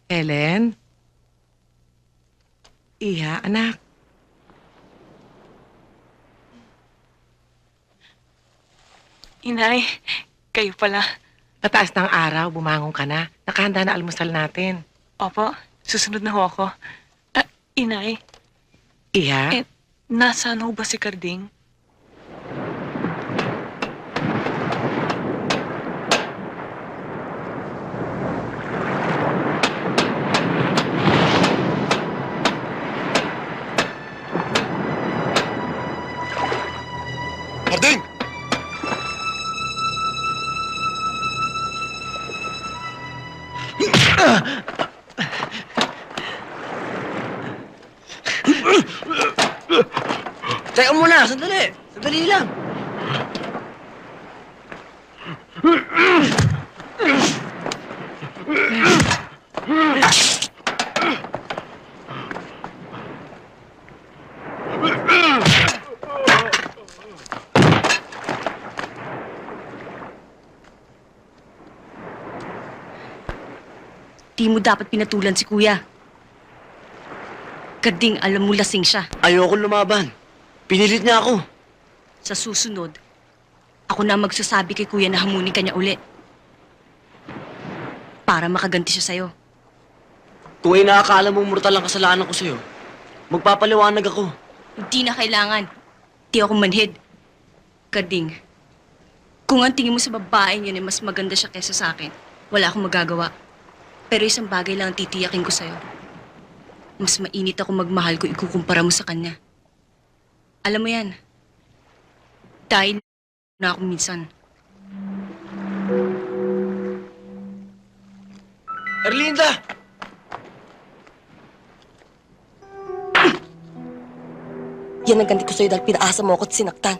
Ellen? Iha, anak. Inay, kayo pala. Pataas ng araw, bumangon ka na. Nakahanda na almusal natin. Opo, susunod na ho ako. Inay, Iha? nasaan ho ba si Karding? Karding! Teka muna, sandali. Sandali lang. Di mo dapat pinatulan si Kuya. Karding, alam mo lasing siya. Ayoko lumaban. Pinilit niya ako. Sa susunod, ako na magsasabi kay Kuya na hamunin ka niya uli. Para makaganti siya sa'yo. Kung inaakala mong mortal ang kasalanan ko sa'yo, magpapaliwanag ako. Hindi na kailangan. Di ako manhid. Karding, kung ang tingin mo sa babaeng yun ay mas maganda siya kaysa sa akin, wala akong magagawa. Pero isang bagay lang ang titiyakin ko sa'yo. Mas mainit ako magmahal kung ikukumpara mo sa kanya. Alam mo yan. Dahil na ako minsan. Erlinda! Yan ang ganti ko sa'yo dahil pinaasa mo ako at sinaktan.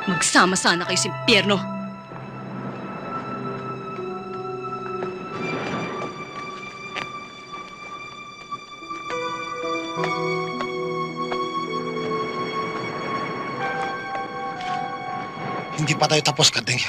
Magsama sana kayo sa impyerno. Hindi pa tayo tapos, Karding.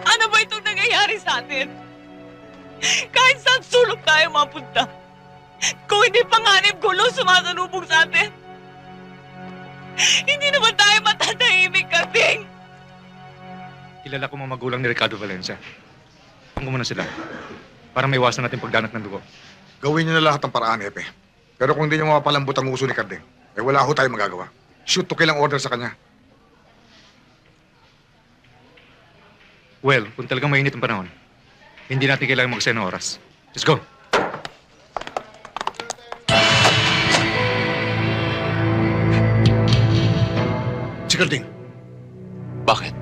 Ano ba itong nangyayari sa atin? Kahit saan sulok tayo mapunta. Kung hindi panganib gulo sumasalubong sa atin. Hindi naman tayo matatahimik, Karding. Kilala ko mga magulang ni Ricardo Valencia. Tungo mo na sila. Para maiwasan natin pagdanat ng dugo. Gawin niyo na lahat ng paraan, Epe. Pero kung hindi niyo mapapalambot ang uso ni Karding, eh wala ho tayong magagawa. Shoot to kill ang order sa kanya. Well, kung talagang mainit ang panahon, hindi natin kailangan mag-send ng oras. Let's go! Si Karding. Bakit?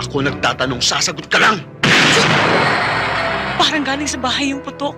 Ako nagtatanong, sasagot ka lang! Parang galing sa bahay yung putok.